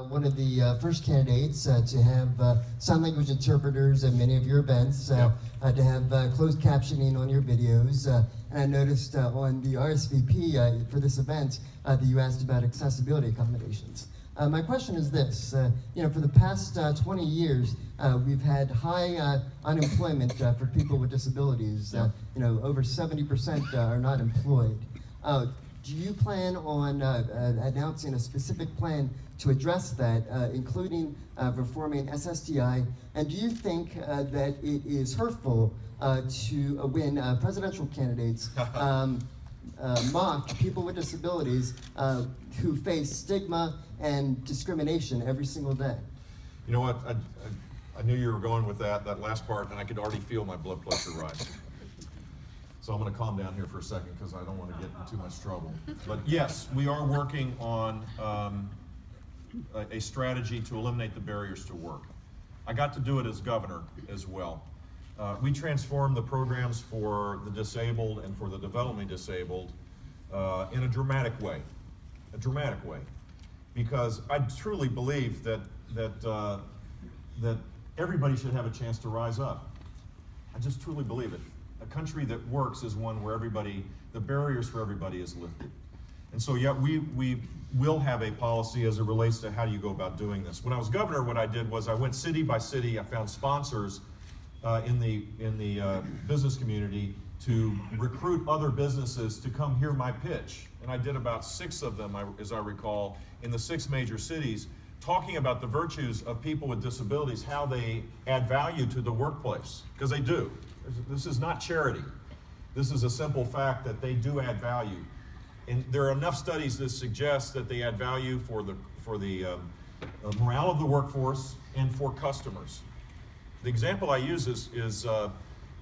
one of the first candidates to have sign language interpreters at many of your events, to have closed captioning on your videos. And I noticed on the RSVP for this event that you asked about accessibility accommodations. My question is this, for the past 20 years, we've had high unemployment for people with disabilities. Over 70% are not employed. Do you plan on announcing a specific plan to address that, including reforming SSDI? And do you think that it is hurtful when presidential candidates mock people with disabilities who face stigma and discrimination every single day? You know what? I knew you were going with that last part, and I could already feel my blood pressure rise. So I'm going to calm down here for a second because I don't want to get in too much trouble. But yes, we are working on a strategy to eliminate the barriers to work. I got to do it as governor as well. We transformed the programs for the disabled and for the developmentally disabled in a dramatic way. Because I truly believe that everybody should have a chance to rise up. I just truly believe it. A country that works is one where the barriers for everybody is lifted. And so, yeah, we will have a policy as it relates to how do you go about doing this. When I was governor, what I did was I went city by city. I found sponsors in the business community to recruit other businesses to come hear my pitch. And I did about 6 of them, as I recall, in the 6 major cities, talking about the virtues of people with disabilities, how they add value to the workplace, because they do. This is not charity. This is a simple fact that they do add value. And there are enough studies that suggest that they add value for the morale of the workforce and for customers. The example I use is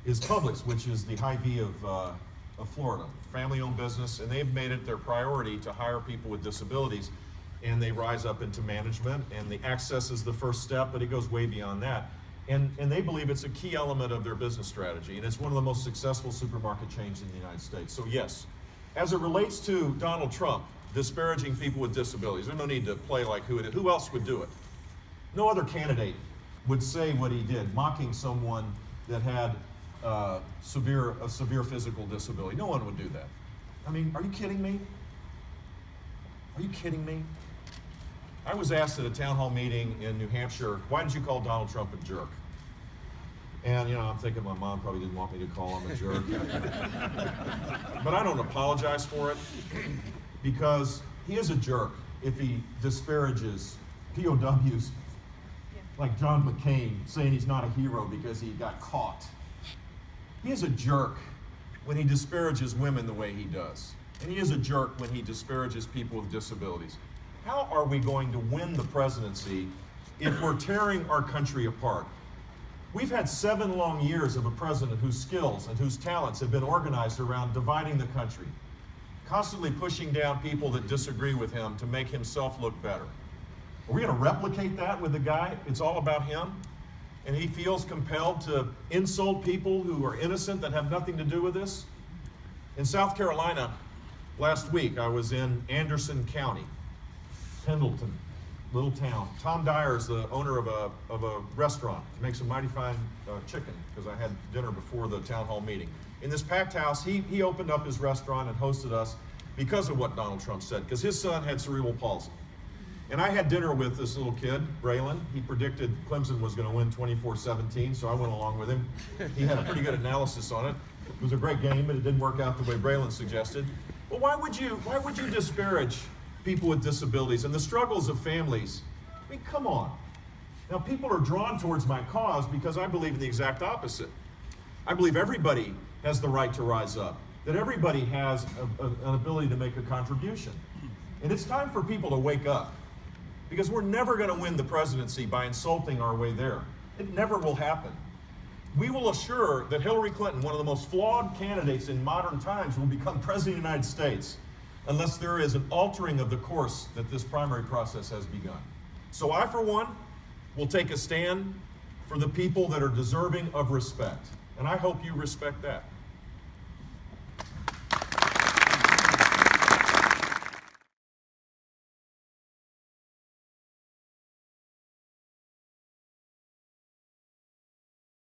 Publix, which is the Hy-Vee of Florida, family-owned business, and they've made it their priority to hire people with disabilities, and they rise up into management, and the access is the first step, but it goes way beyond that. And they believe it's a key element of their business strategy, and it's one of the most successful supermarket chains in the United States. So yes, as it relates to Donald Trump disparaging people with disabilities, there's no need to play like who else would do it? No other candidate would say what he did, mocking someone that had a severe physical disability. No one would do that. I mean, are you kidding me? Are you kidding me? I was asked at a town hall meeting in New Hampshire, why did you call Donald Trump a jerk? And I'm thinking my mom probably didn't want me to call him a jerk. But I don't apologize for it, because he is a jerk if he disparages POWs like John McCain, saying he's not a hero because he got caught. He is a jerk when he disparages women the way he does. And he is a jerk when he disparages people with disabilities. How are we going to win the presidency if we're tearing our country apart? We've had 7 long years of a president whose skills and whose talents have been organized around dividing the country, constantly pushing down people that disagree with him to make himself look better. Are we going to replicate that with the guy? It's all about him, and he feels compelled to insult people who are innocent that have nothing to do with this? In South Carolina, last week, I was in Anderson County, Pendleton, little town. Tom Dyer is the owner of a restaurant. He makes a mighty fine chicken, because I had dinner before the town hall meeting. In this packed house, he opened up his restaurant and hosted us because of what Donald Trump said, because his son had cerebral palsy. And I had dinner with this little kid, Braylon. He predicted Clemson was going to win 24-17, so I went along with him. He had a pretty good analysis on it. It was a great game, but it didn't work out the way Braylon suggested. Well, why would you disparage people with disabilities and the struggles of families? I mean, come on. Now, people are drawn towards my cause because I believe in the exact opposite. I believe everybody has the right to rise up, that everybody has an ability to make a contribution. And it's time for people to wake up, because we're never going to win the presidency by insulting our way there. It never will happen. We will assure that Hillary Clinton, one of the most flawed candidates in modern times, will become president of the United States unless there is an altering of the course that this primary process has begun. So I, for one, will take a stand for the people that are deserving of respect. And I hope you respect that.